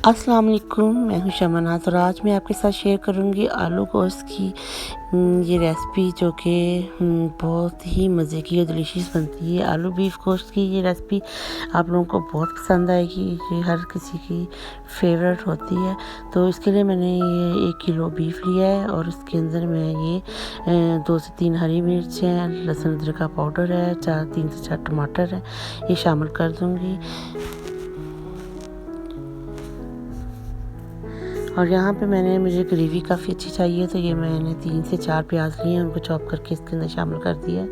अस्सलाम वालेकुम, मैं हूं शमनाज और आज मैं आपके साथ शेयर करूंगी आलू गोश्त की ये रेसिपी जो कि बहुत ही मज़े की और डिलीशियस बनती है। आलू बीफ गोश्त की ये रेसिपी आप लोगों को बहुत पसंद आएगी, ये हर किसी की फेवरेट होती है। तो इसके लिए मैंने ये 1 किलो बीफ लिया है और इसके अंदर मैं ये 2 से 3 हरी मिर्च हैं, लहसुन अदरक का पाउडर है, 3 से 4 टमाटर है, ये शामिल कर दूँगी। और यहाँ पे मुझे ग्रेवी काफ़ी अच्छी चाहिए, तो ये मैंने 3 से 4 प्याज लिए हैं, उनको चॉप करके इसके अंदर शामिल कर दिया है।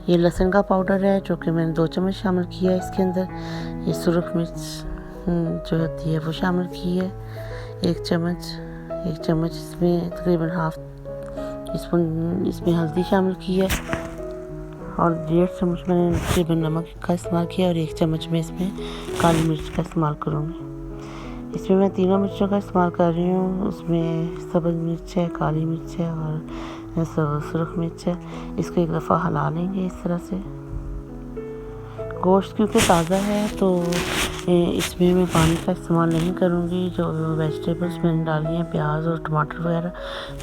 ये लहसुन का पाउडर है जो कि मैंने 2 चम्मच शामिल किया है इसके अंदर। ये सुरख मिर्च जो होती है वो शामिल की है 1 चम्मच इसमें तकरीबन हाफ टी स्पून इसमें हल्दी शामिल की है और 1.5 चम्मच मैंने तकरीबन नमक का इस्तेमाल किया और 1 चम्मच में इसमें काली मिर्च का इस्तेमाल करूँगी। इसमें मैं तीनों मिर्चों का इस्तेमाल कर रही हूँ। उसमें सब्ज़ मिर्च है, काली मिर्च है और सुरख मिर्च है। इसको एक दफ़ा हिला लेंगे इस तरह से। गोश्त क्योंकि ताज़ा है तो इसमें मैं पानी का इस्तेमाल नहीं करूँगी। जो वेजिटेबल्स मैंने डाली हैं, प्याज और टमाटर वगैरह,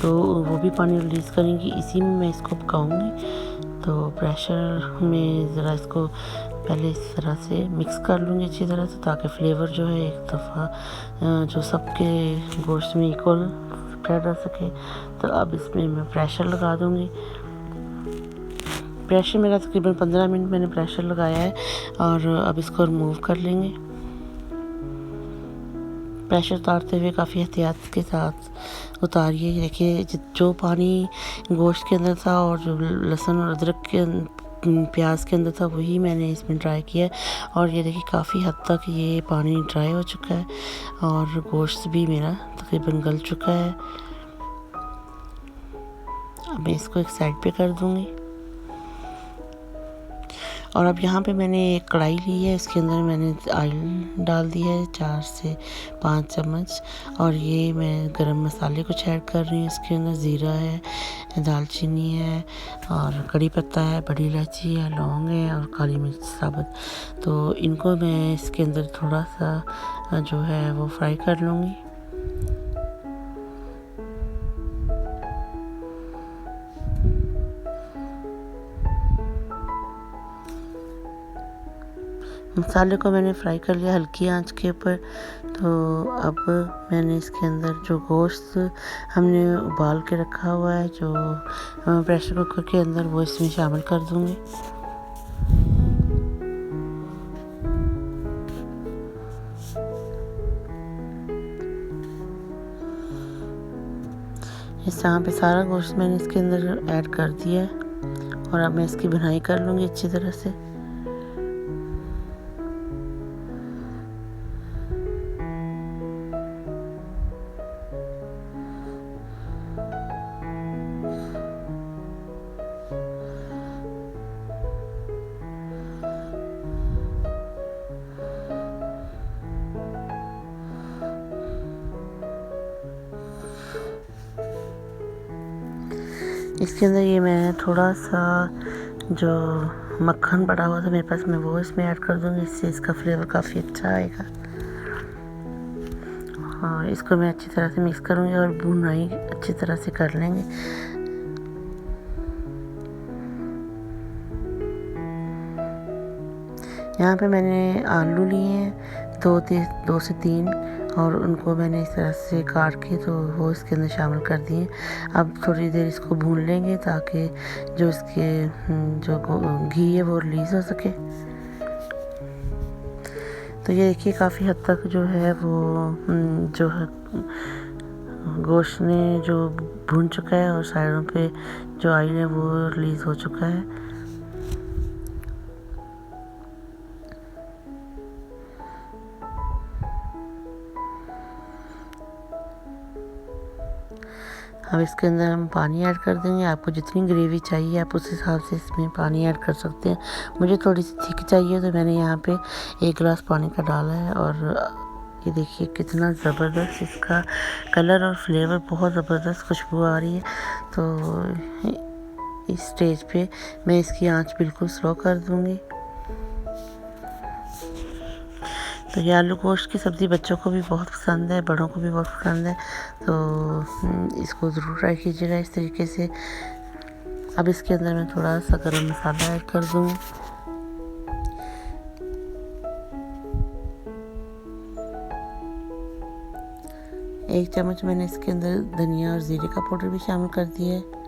तो वो भी पानी रिलीज़ करेंगी, इसी में मैं इसको पकाऊँगी। तो प्रेशर में ज़रा इसको पहले इस तरह से मिक्स कर लूँगी अच्छी तरह से, ताकि फ्लेवर जो है एक दफ़ा जो सबके गोश्त में इक्वल स्प्रेड हो सके। तो अब इसमें मैं प्रेशर लगा दूँगी। प्रेशर मेरा तकरीबन 15 मिनट मैंने प्रेशर लगाया है और अब इसको रिमूव कर लेंगे। प्रेशर उतारते हुए काफ़ी एहतियात के साथ उतारिए। देखिए जो पानी गोश्त के अंदर था और जो लहसुन और अदरक के प्याज के अंदर था वही मैंने इसमें ड्राई किया है और ये देखिए काफ़ी हद तक ये पानी ड्राई हो चुका है और गोश्त भी मेरा तकरीबन गल चुका है। अब मैं इसको एक साइड पे कर दूँगी और अब यहाँ पे मैंने एक कढ़ाई ली है, इसके अंदर मैंने ऑयल डाल दिया है 4 से 5 चम्मच और ये मैं गरम मसाले कुछ ऐड कर रही हूँ। इसके अंदर ज़ीरा है, दालचीनी है और कड़ी पत्ता है, बड़ी इलायची है, लौंग है और काली मिर्च साबुत। तो इनको मैं इसके अंदर थोड़ा सा जो है वो फ्राई कर लूँगी। मसाले को मैंने फ्राई कर लिया हल्की आंच के ऊपर। तो अब मैंने इसके अंदर जो गोश्त हमने उबाल के रखा हुआ है जो प्रेशर कुकर के अंदर, वो इसमें शामिल कर दूंगी। इस यहाँ पे सारा गोश्त मैंने इसके अंदर ऐड कर दिया है और अब मैं इसकी भुनाई कर लूँगी अच्छी तरह से। इसके अंदर ये मैं थोड़ा सा जो मक्खन पड़ा हुआ था मेरे पास, मैं वो इसमें ऐड कर दूँगी, इससे इसका फ्लेवर काफ़ी अच्छा आएगा। हाँ, इसको मैं अच्छी तरह से मिक्स करूँगी और भुनाई अच्छी तरह से कर लेंगे। यहाँ पे मैंने आलू लिए हैं 2 से 3 और उनको मैंने इस तरह से काट के तो वो इसके अंदर शामिल कर दिए। अब थोड़ी देर इसको भून लेंगे ताकि जो इसके जो घी है वो रिलीज़ हो सके। तो ये देखिए काफ़ी हद तक जो है वो जो है गोश्त ने जो भून चुका है और साइडों पे जो ऑयल है वो रिलीज़ हो चुका है। अब इसके अंदर हम पानी ऐड कर देंगे। आपको जितनी ग्रेवी चाहिए आप उस हिसाब से इसमें पानी ऐड कर सकते हैं। मुझे थोड़ी सी थिक चाहिए तो मैंने यहाँ पे 1 गिलास पानी का डाला है और ये देखिए कितना ज़बरदस्त इसका कलर और फ्लेवर, बहुत ज़बरदस्त खुशबू आ रही है। तो इस स्टेज पे मैं इसकी आंच बिल्कुल स्लो कर दूँगी। तो ये आलू गोश्त की सब्ज़ी बच्चों को भी बहुत पसंद है, बड़ों को भी बहुत पसंद है, तो इसको ज़रूर ट्राई कीजिएगा इस तरीके से। अब इसके अंदर मैं थोड़ा सा गरम मसाला ऐड कर दूँ। एक चम्मच मैंने इसके अंदर धनिया और ज़ीरे का पाउडर भी शामिल कर दिया है।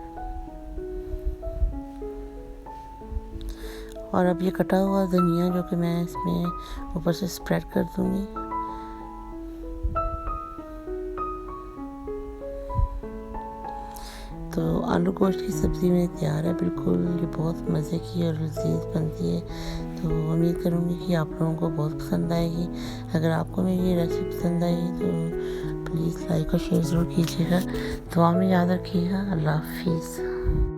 और अब ये कटा हुआ धनिया जो कि मैं इसमें ऊपर से स्प्रेड कर दूँगी। तो आलू गोश्त की सब्ज़ी मेरी तैयार है बिल्कुल। ये बहुत मज़े की और लज़ीज़ बनती है, तो उम्मीद करूँगी कि आप लोगों को बहुत पसंद आएगी। अगर आपको मेरी ये रेसिपी पसंद आई तो प्लीज़ लाइक और शेयर ज़रूर कीजिएगा। दुआ में याद रखिएगा। अल्लाह हाफ़िज़।